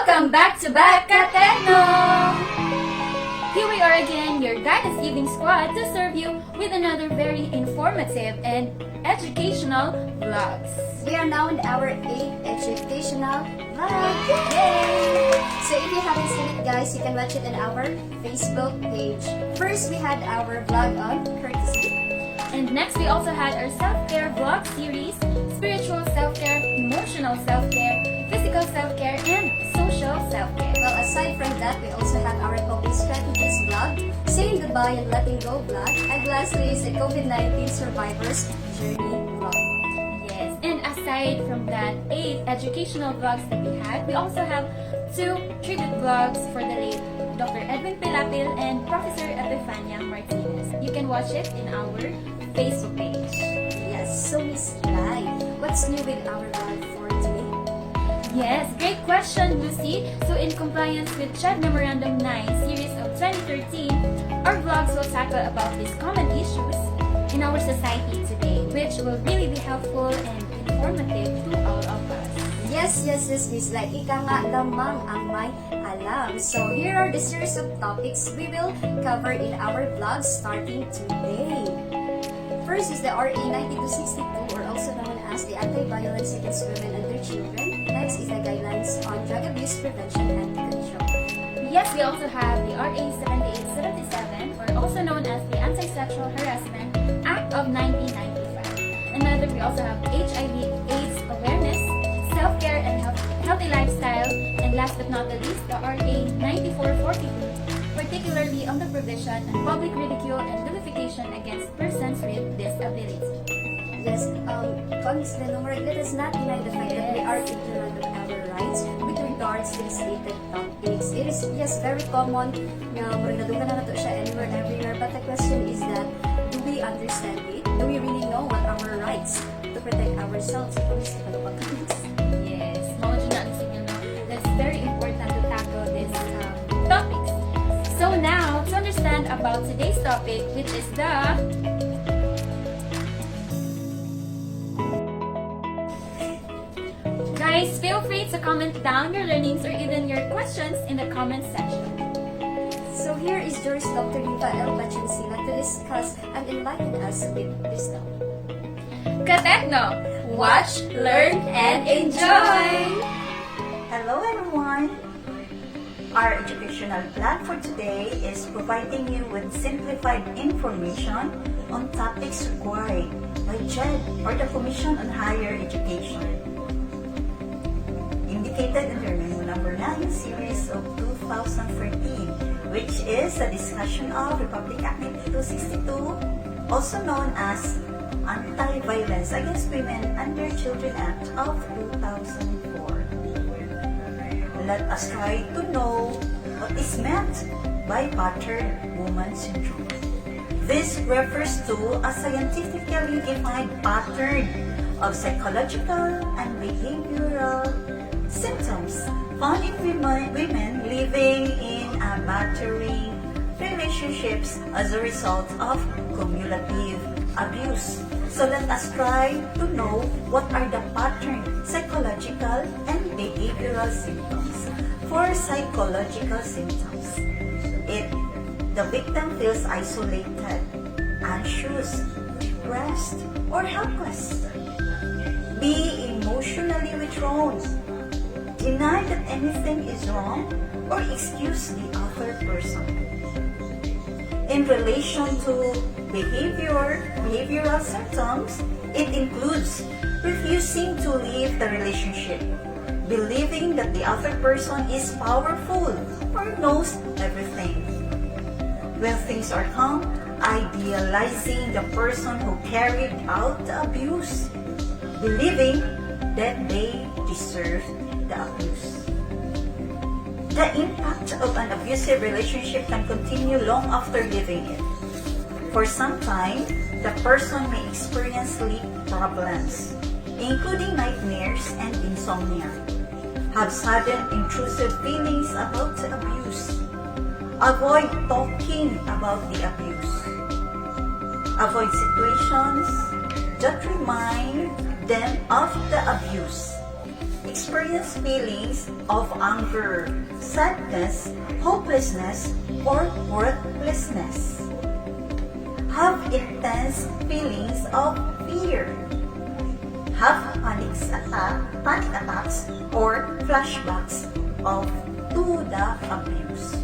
Welcome back to Kateno! Here we are again, your guidance evening squad to serve you with another very informative and educational vlogs. We are now in our 8th educational vlog. Yay! So if you haven't seen it, guys, you can watch it on our Facebook page. First, we had our vlog on courtesy. And next, we also had our self-care vlog series, spiritual self-care, emotional self-care, physical self-care, and social self-care. Well, aside from that, we also have our coping strategies vlog, saying goodbye and letting go vlog, and lastly is the COVID-19 survivors journey vlog. Yes, and aside from that 8 educational vlogs that we had, we also have 2 tribute vlogs for the late Dr. Edwin Pilapil and Professor Epifania Martinez. You can watch it in our Facebook page. Yes, so Miss Lai, what's new with our vlog for today? Yes, great question, Lucy. So in compliance with CHED Memorandum 9 series of 2013, our vlogs will tackle about these common issues in our society today, which will really be helpful and informative to all of us. Yes, Miss Lai. Ika nga lamang ang may alam. So here are the series of topics we will cover in our vlog starting today. First is the RA 9262, or also known as the Anti-Violence Against Women and Their Children. Next is the Guidelines on Drug Abuse Prevention and Control. Yes, we also have the RA 7877, or also known as the Anti-Sexual Harassment Act of 1995. Another, we also have HIV/AIDS awareness, self-care and healthy lifestyle, and last but not the least, the RA 9442, particularly on the provision and public ridicule and vilification against persons with disability. Yes, Congress Lenore, let us not deny the fact that we are ignorant of our rights with regards to the stated topics. It is, yes, very common na nadugan na nato siya anywhere, everywhere, but the question is that, do we understand it? Do we really know what our rights to protect ourselves? Yes, that's very important to tackle these topics. So now, to understand about today's topic, which is the Guys, feel free to comment down your learnings or even your questions in the comment section. So here is yours, Dr. Rita L. Bachansina, to discuss and enlighten us with this topic. Kateno, watch, learn, and enjoy! Hello everyone! Our educational plan for today is providing you with simplified information on topics required by CHED, or the Commission on Higher Education. Indicated under Memo Number 9 Series of 2013, which is a discussion of Republic Act 9262, also known as Anti-Violence Against Women and Their Children Act of 2004. Let us try to know what is meant by battered woman syndrome. This refers to a scientifically defined pattern of psychological and behavioral symptoms found in women living in a battering relationships as a result of cumulative abuse. So let us try to know what are the pattern, psychological and behavioral symptoms. For psychological symptoms, the victim feels isolated, anxious, depressed, or helpless. Be emotionally withdrawn, deny that anything is wrong, or excuse the other person. In relation to behavioral symptoms, it includes refusing to leave the relationship, believing that the other person is powerful or knows everything. When things are calm, idealizing the person who carried out the abuse, believing that they deserve the abuse. The impact of an abusive relationship can continue long after leaving it. For some time, the person may experience sleep problems, including nightmares and insomnia, have sudden intrusive feelings about the abuse, avoid talking about the abuse, avoid situations that remind them of the abuse, experience feelings of anger, sadness, hopelessness, or worthlessness. Have intense feelings of fear. Have panic attacks or flashbacks to the abuse.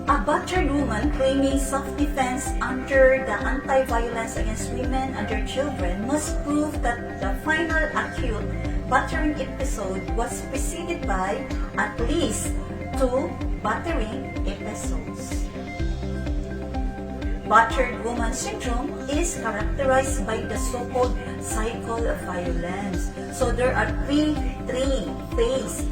A battered woman claiming self-defense under the Anti-Violence Against Women and Their Children must prove that the final acute battering episode was preceded by at least 2 battering episodes. Battered woman syndrome is characterized by the so-called cycle of violence. So there are three phases.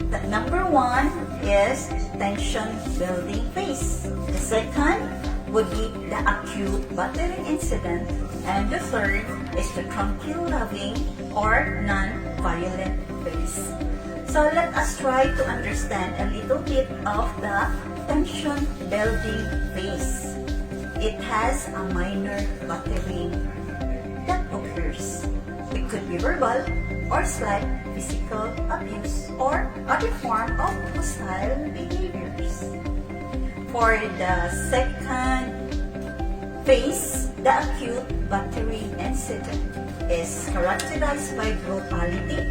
The number 1 is tension building phase. The second would be the acute battering incident, and the third is the tranquil loving or non-violent phase. So let us try to understand a little bit of the tension building phase. It has a minor battering that occurs. It could be verbal or slight physical abuse or other form of hostile behaviors. For the second phase, the acute battering incident is characterized by brutality,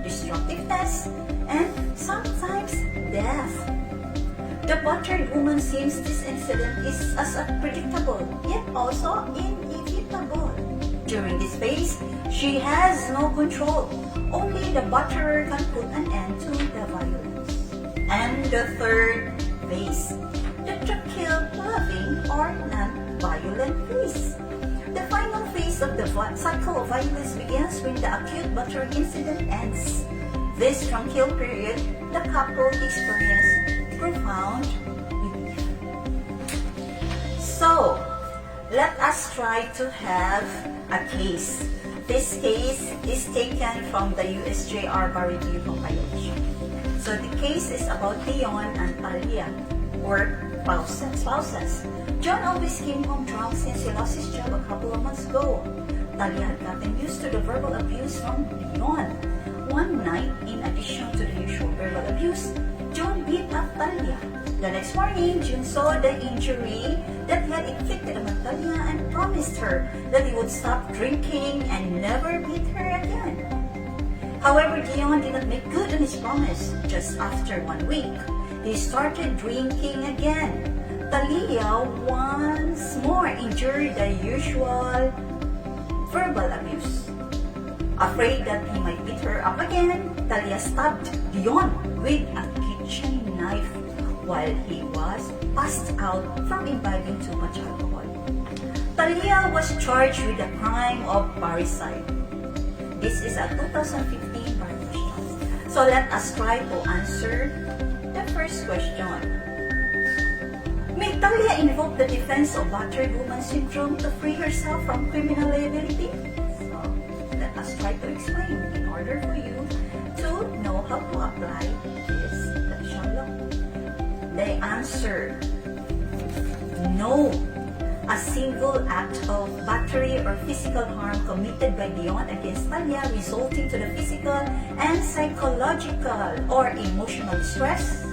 destructiveness, and sometimes death. The battered woman seems this incident is as unpredictable yet also inevitable. During this phase, she has no control. Only the batterer can put an end to the violence. And the third phase, the tranquil, loving, or non-violent phase. The final phase of the cycle of violence begins when the acute battering incident ends. This tranquil period, the couple experience profound relief. So, let us try to have a case. This case is taken from the USJR Bar Review compilation. So the case is about Dion and Talia, or spouses. John always came home drunk since he lost his job a couple of months ago. Talia had gotten used to the verbal abuse from Dion. One night, in addition to the usual verbal abuse, John beat up Talia. The next morning, June saw the injury that he had inflicted on Talia and promised her that he would stop drinking and never beat her again. However, Dion did not make good on his promise. Just after 1 week, he started drinking again. Talia once more endured the usual verbal abuse. Afraid that he might beat her up again, Talia stabbed Dion with a kitchen knife while he was passed out from imbibing too much alcohol. Talia was charged with the crime of parricide. This is a 2015 bar question. So let us try to answer the first question. May Talia invoke the defense of battered woman syndrome to free herself from criminal liability? So let us try to explain in order for you to know how to apply this section law. The answer, no. A single act of battery or physical harm committed by Dion against Talia resulting to the physical and psychological or emotional distress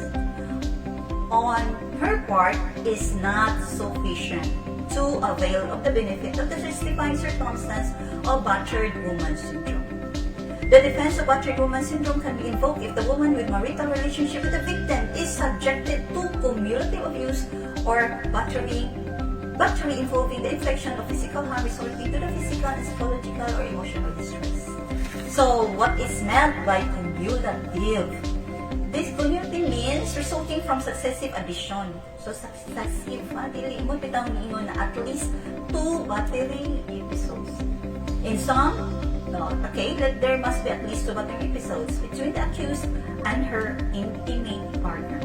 on her part is not sufficient to avail of the benefit of the justifying circumstance of battered woman syndrome. The defense of battered woman syndrome can be invoked if the woman with marital relationship with the victim is subjected to cumulative abuse or battery involving the infliction of physical harm resulting to the physical and psychological or emotional distress. So, what is meant by cumulative? This cumulative means resulting from successive addition. So, successive, dili mo pitang ningon na at least 2 battering episodes. In some, there must be at least 2 battering episodes between the accused and her intimate partner.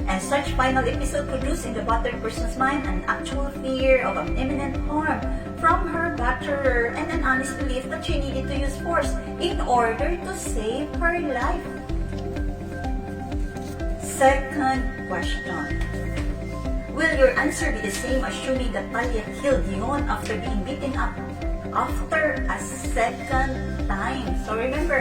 And such final episode produced in the battered person's mind an actual fear of an imminent harm from her batterer and an honest belief that she needed to use force in order to save her life. Second question. Will your answer be the same assuming that Talia killed Dion after being beaten up after a second time? So remember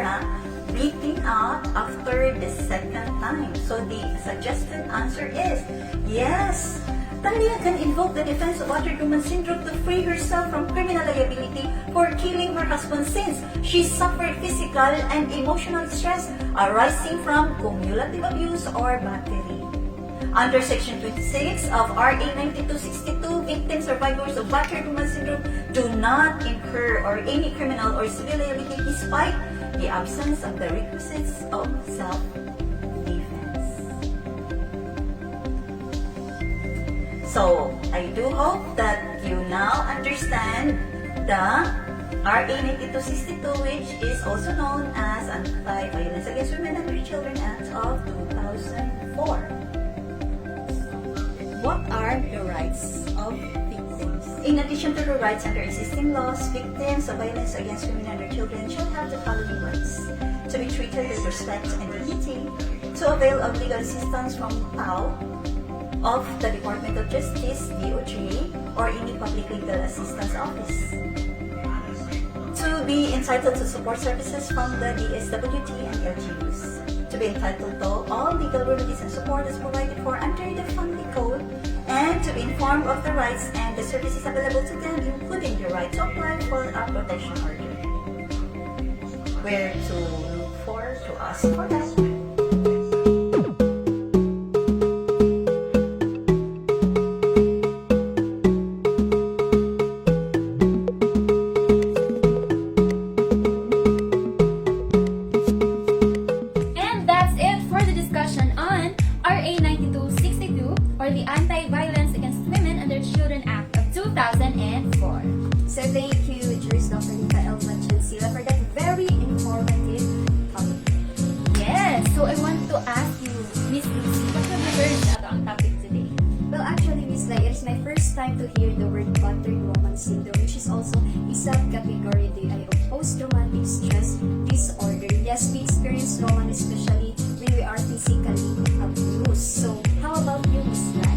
beaten up after the second time. So the suggested answer is yes. Talia can invoke the defense of battered woman syndrome to free herself from criminal liability for killing her husband since she suffered physical and emotional stress arising from cumulative abuse or battery. Under Section 26 of RA 9262, victims survivors of battered woman syndrome do not incur or any criminal or civil liability despite the absence of the requisites of self-defense. So, I do hope that you now understand the RA 9262, which is also known as Anti-Violence Against Women and Children Act of 2004. What are the rights of victims? In addition to the rights under existing laws, victims of violence against women and their children shall have the following rights: to be treated with respect and dignity, to avail of legal assistance from PAW, of the Department of Justice, DOJ, or any public legal assistance office, to be entitled to support services from the DSWD and LGUs, to be entitled to all legal remedies and support as provided for under the Family Code, and to be informed of the rights and the services available to them, including the right to apply for a protection order. Where to look for to ask for that? And that's it for the discussion on RA 9262 or the Anti-Violence Against Women and Their Children Act of 2004. So thank you, Juris Dr. Michael Machansila, for that very informative topic. Yes, so I want to ask you, Miss Lucy, what have you learned about ang topic today? Well, actually, Miss Lai, it is my first time to hear the word battered woman syndrome, which is also a subcategory of post-traumatic stress disorder. Yes, we experience trauma, especially when we are physically abused. So, how about you, Miss Lai?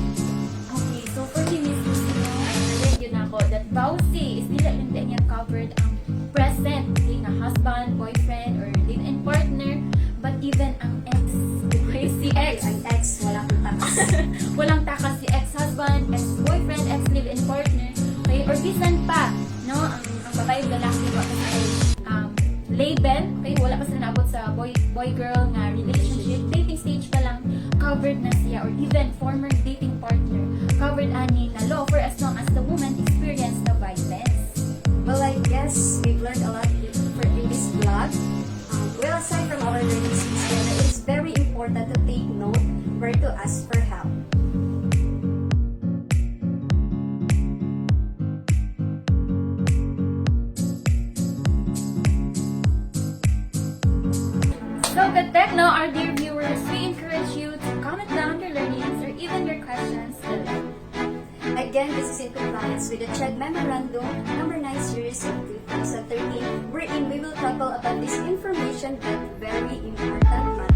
Okay, so for me, Miss Lucy, I yun ako that VAWC is hindi niya covered ang present, being a husband, boyfriend, or live-in partner, but even ang ex. Si ex. Ang ex, walang takas. Walang takas si ex-husband, ex-boyfriend, ex-live-in partner, okay, or bisan pa, no, ang babae lalaki wala pa sa label, okay, wala pa sila naabot sa boy-girl nga relationship, dating stage pa lang, covered na siya, or even former dating partner, covered ani na law for as long as the woman experienced the violence. Well, I guess we've learned a lot in this vlog. Well, aside from our learning system, it is very important to take note where to ask for help. So, good techno, our dear viewers, we encourage you to comment down your learnings or even your questions below. Again, this is in compliance with the CHED Memorandum number 9 series of 2013, wherein we will tackle about this information but very important matter.